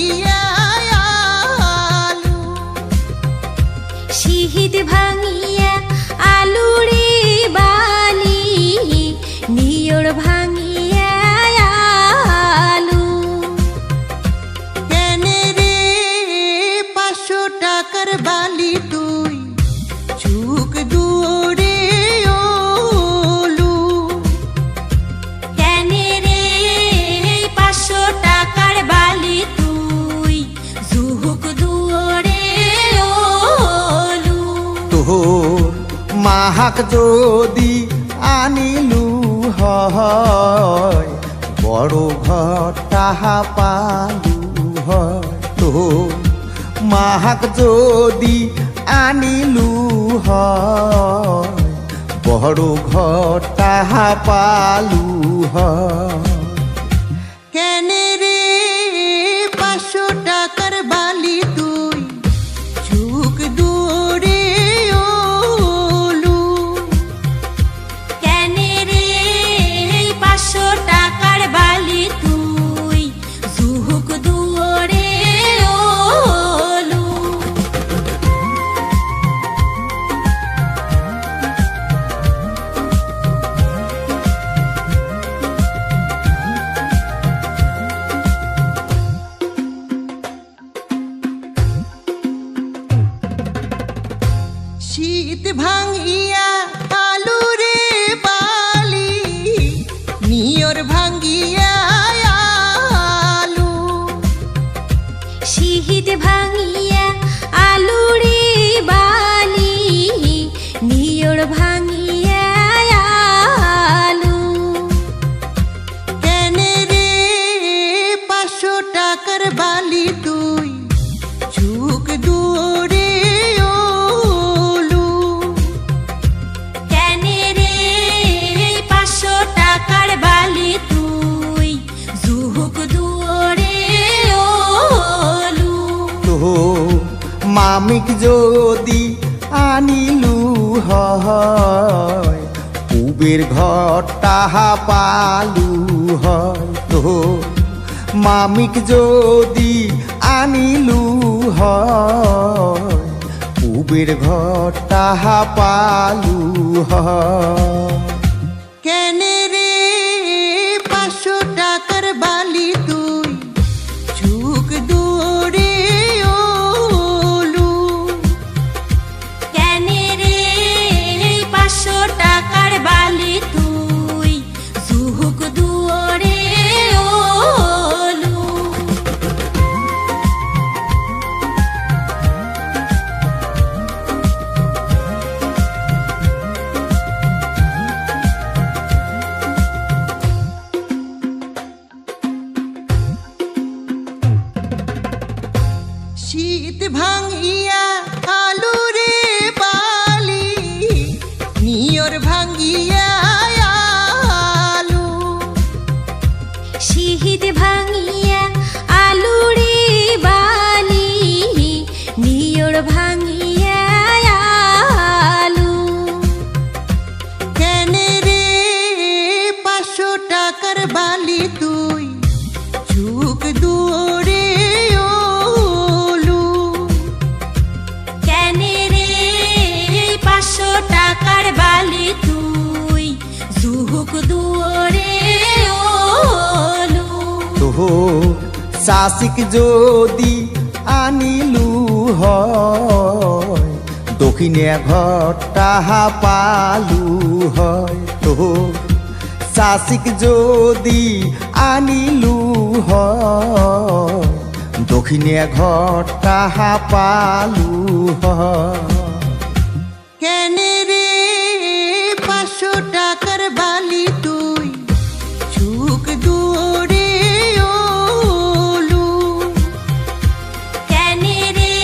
ভাঙিয়া আলু, শীত ভাঙিয়া আলু রে বালি, নিয়র ভাঙিয়া আলু। কেনে রে 500 টাকার বালি তুই চুক দুয়ারে ওলু, কেনে রে 500 টাকার বালি তুই ঝুক দুয়ারে ওলু। তোর মাহাক যদি আনিলু হয়, বড় ঘর তাহা পালু হয়। তোর মাহাক যদি আনিলু হয়, বড় ঘর তাহা পালু হয়। কেনে রে 500 টাকার বালি তুই চুক দুয়ারে ওলু, কেনে রে 500 টাকার বালি তুই ঝুক দুয়ারে ওলু। শীত ভাঙিয়া আলু রে বালি, নিয়র ভাঙিয়া আলু, শীত ভাঙিয়া আলু রে বালি, নিয়র ভাঙিয়া আলু। কেনে রে 500 টাকার বালি তুই চুক দুয়ারে ওলু, কেনে রে 500 টাকার বালি তুই ঝুক দুয়ারে ওলু। তো মামিক যদি আনিলু হয়, উবের ঘর তাহা পালু হয়। তো মামিক যদি আনিলু হয়, উবের ঘর তাহা পালু হয়। কেনে রে 500 টাকার বালি তুই চুক দুয়ারে ওলু, কেনে রে 500 টাকার বালি তুই ঝুক দুয়ারে ওলু। শীত ভাঙিয়া আলু রে বালি, নিয়র ভাঙিয়া আলু, শীত ভাঙিয়া আলু রে বালি, নিয়র ভাঙিয়া আলু। কেনে রে 500 টাকার বালি তুই চুক দুয়ারে ওলু, কেনে রে 500 টাকার বালি তুই ঝুক দুয়ারে ওলু। তোর শাসিক যদি আনিলু হয়, দক্ষিণে ঘর তাহা পালু হয়। তোর শাসিক যদি আনিলু হয়, দক্ষিণে ঘর তাহা পালু হয়। কেনে রে 500 টাকার বালি তুই চুক দুয়ারে ওলু, কেনে রে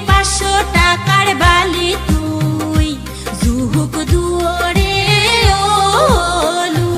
500 টাকার বালি তুই ঝুক দুয়ারে ওলু।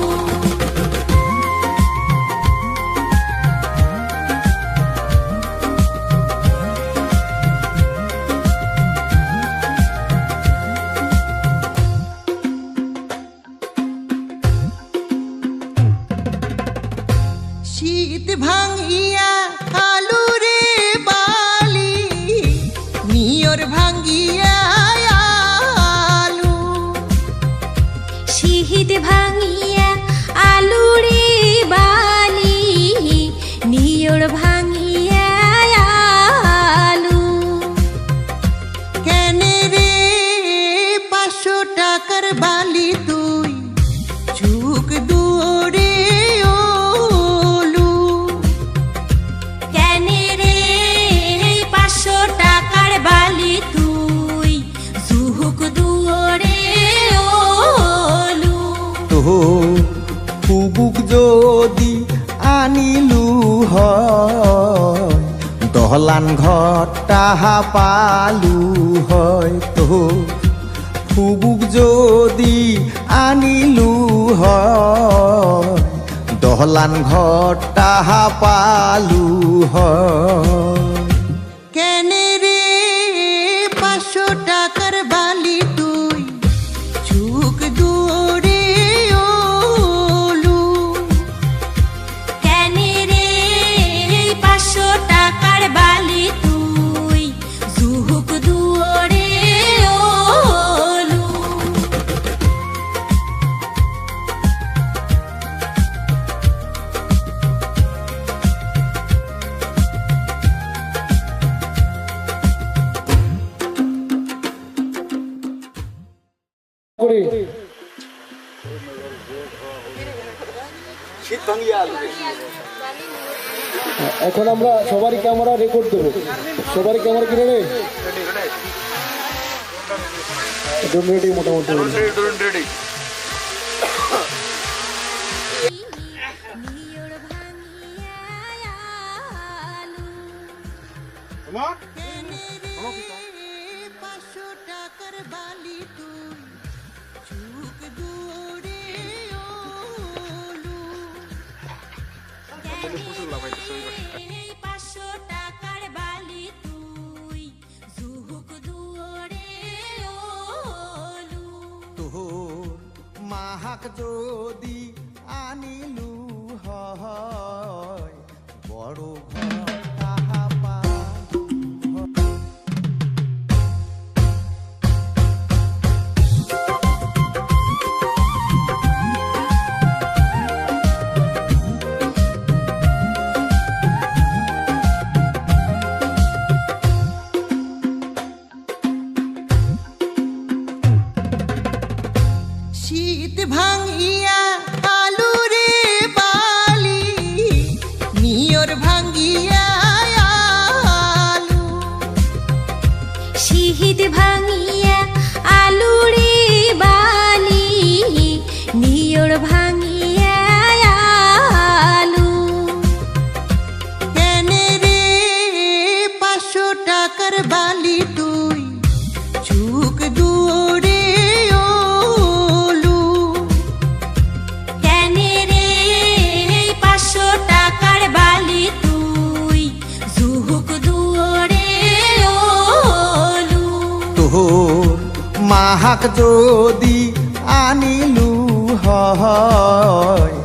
দহলান ঘর তাহা পালু হয়তো ফুবুক যদি আনিলু হয় দহলান ঘর তাহা পালু হয় কেনে রে 500 টাকার বালি তুই চুক দূরে ওলু কেনে রে 500 টাকার বালি তুই জুহুক দুয়ারে ওলু করি এখন আমরা সবারই ক্যামেরা রেকর্ড দেবো সবারই ক্যামেরা কিনে রে রেডি মোটামুটি নিয়র ভাঙিয়া আলু কেনে রে 500 টাকার বালি তুই চুক দূরে ওলু 500 টাকার বালি তুই জুহুক দুয়ারে ওলু তোর মাহাক যদি আনিলু হয় বড় ঘর তাহা পালু শীত ভাঙিয়া আলু রে বালি নিয়র ভাঙিয়া আলু শীত ভাঙিয়া আলু রে বালি নিয়র ভাঙিয়া আলু কেনে রে 500 টাকার বালি তুই চুক দূরে ওলু কেনে রে 500 টাকার বালি তুই জুহুক দুয়ারে ওলু তোর মাহাক যদি আনিলু হয়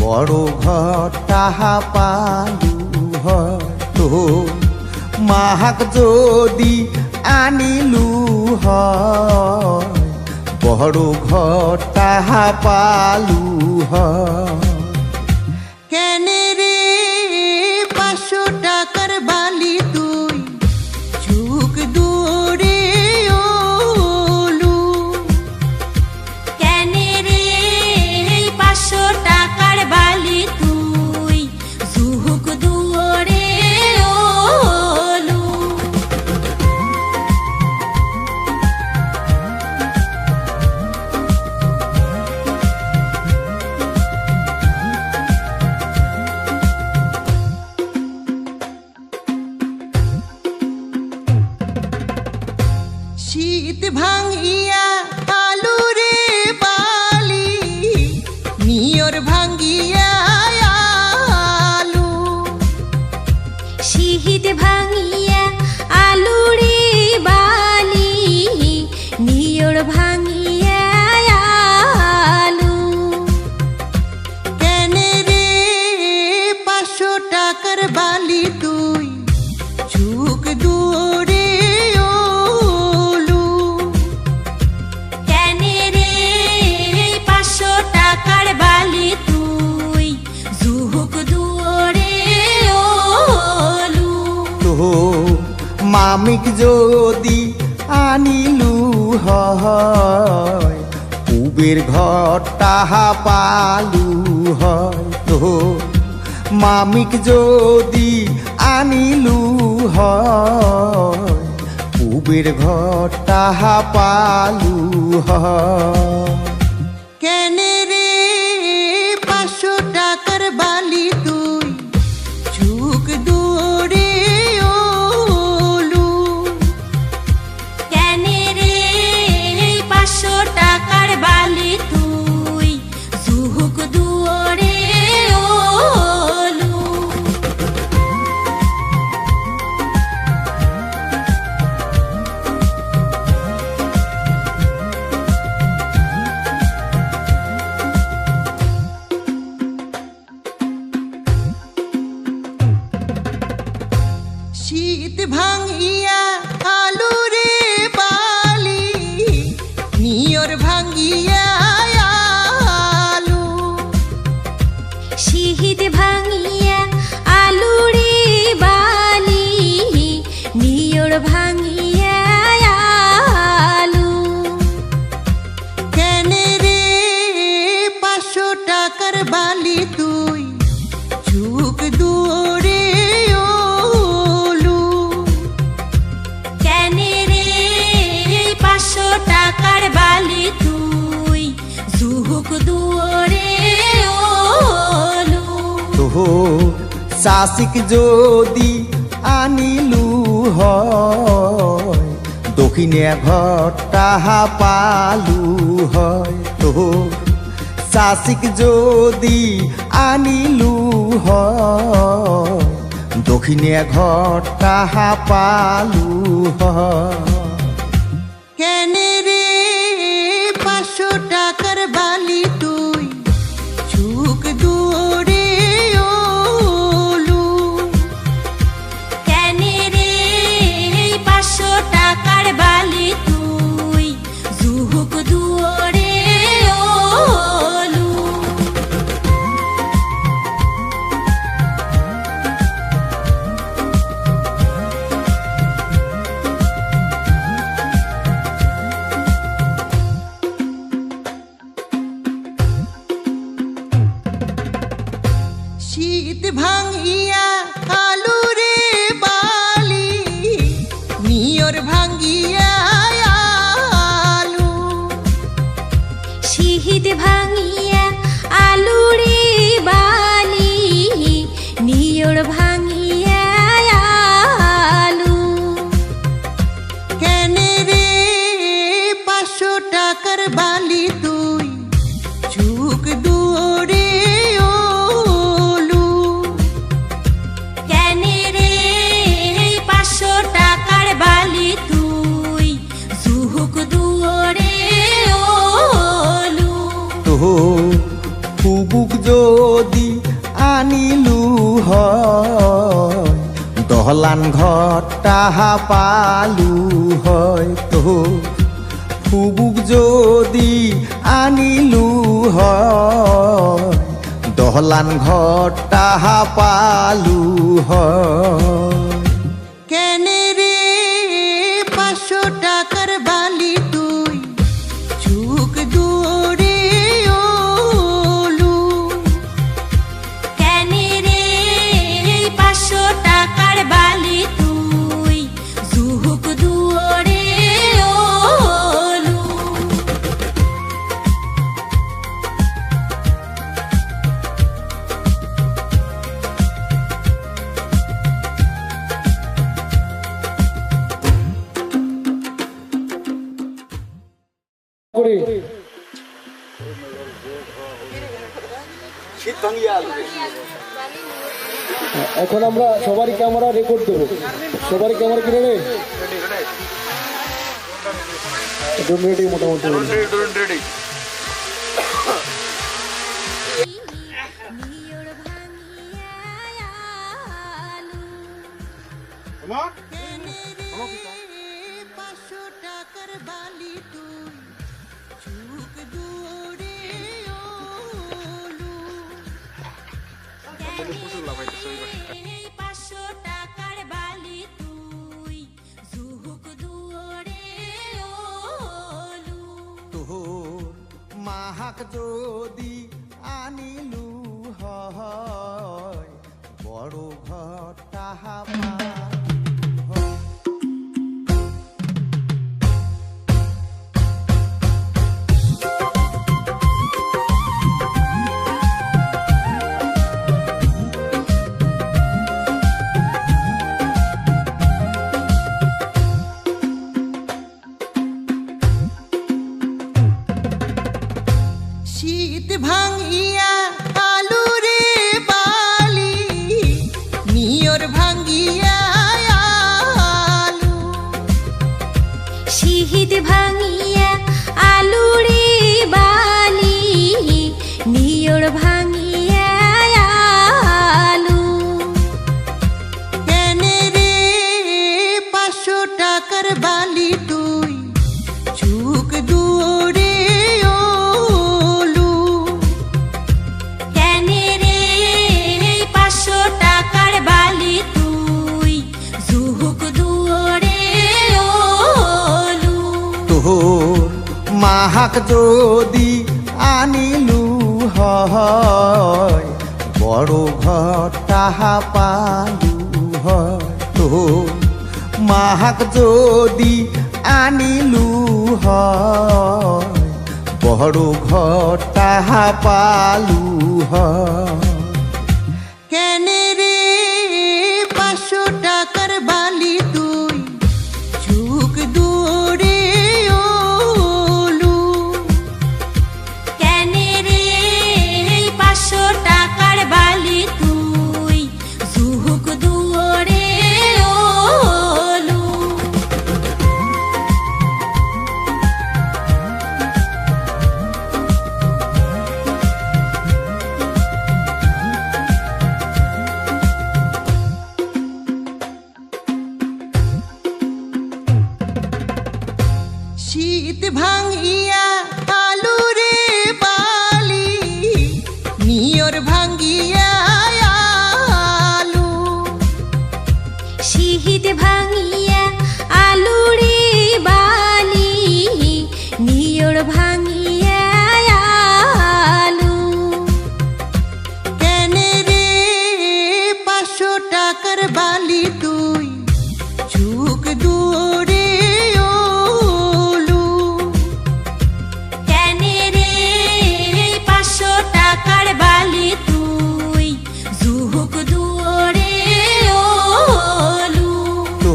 বড় ঘর তাহা পালু হয় তোর মাহাক যদি আনিলু হয় বড় ঘর তাহা পালু হয় কেনে রে 500 টাকার বালি তুই চুক দূরে ওলু কেনে রে 500 টাকার বালি তুই জুহুক দুয়ারে ওলু শীত ভাঙিয়া আলু রে বালি নিয়র ভাঙিয়া আলু শীত ভাঙিয়া আলু রে বালি নিয়র ভাঙিয়া আলু কেনে রে 500 টাকার বালি তুই চুক দূরে ওলু কেনে রে 500 টাকার বালি তুই জুহুক দুয়ারে ওলু তোর মামিক যদি আনিলু হয় পুবের ঘর তাহা পালু হয় তোর মামিক যদি আনিলু হয় পুবের ঘর তাহা পালু হয় কেনে রে 500 টাকার বালি তুই চুক দূরে শীত ভাঙিয়া আলু রে বালি নিয়র ভাঙিয়া আলু শীত ভাঙিয়া আলু রে বালি নিয়র ভাঙিয়া আলু কেনে রে 500 টাকার বালি তুই ঝুঁক দুয়ারে ওলু কেনে রে 500 টাকার বালি তুই জুহুক দুয়ারে ওলু তোর চাষিক যদি আনিলু হয় দক্ষিণে ঘর তাহা পালু হয় তোর চাষিক যদি আনিলু হয় দক্ষিণে ঘর তাহা পালু হয় কেনে রে 500 টাকার বালি তুই ঝুঁক দুয়ারে ওলু কেনে রে 500 টাকার বালি তুই জুহুক দুয়ারে ওলু শীত ভাঙিয়া আলু রে বালি নিয়র ভাঙিয়া আলু শীত ভাঙিয়া আলু রে বালি নিয়র ভাঙিয়া আলু কেনে রে 500 টাকার বালি তুই ঝুঁক দুয়ারে ওলু কেনে রে 500 টাকার বালি তুই জুহুক দুয়ারে ওলু তোর ফুবুক যদি আনিলু হয় দহলান ঘর তাহা পালু হয় তোর ফুবুক যদি আনিলু হয় দহলান ঘর তাহা পালু হয় কেনে রে 500 টাকার বালি তুই ঝুঁক দুয়ারে ওলু কেনে রে 500 টাকার বালি তুই জুহুক দুয়ারে ওলু করি এখন আমরা সবারই ক্যামেরা রেকর্ড দেবো সবারই ক্যামেরা কিনে রে একদম রেডি মোটামুটি নিয়র ভাঙিয়া আলু 500 টাকার বালি তুই ঝুঁক দুয়ারে ওলু 500 টাকার বালি তুই জুহুক দুয়ারে ওলু তোর মাহাক যদি আনিলু হয় বড় ঘর তাহা পালু হয়। শীত ভাঙিয়া মাহাক যদি আনিলু হয় বড় ঘর তাহা পালু হয় তো মাহাক যদি আনিলু হয় বড় ঘর তাহা পালু হয় কেনে রে 500 টাকার বালি তুই ঝুঁক দূরে ওলু কেনে রে 500 টাকার বালি তুই ঝুহুক দুয়ারে ওলু শীত ভাঙিয়া আলু রে বালি নিয়র ভাঙিয়া আলু শীত ভাঙিয়া আলু রে বালি নিয়র ভাঙিয়া আলু কেনে রে 500 টাকার বালি তুই ঝুঁক দূরে ওলু কেনে রে 500 টাকার বালি তুই ঝুহুক দুয়ারে ওলু তো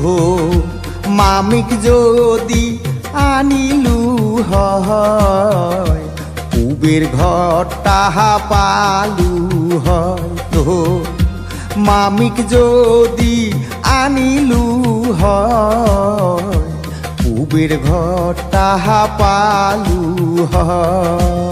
মামিক যদি আনিলু হয় পুবের ঘর তাহা পালু হয় তো মামিক যদি আনিলু হয় পুবের ঘর তাহা পালু হয়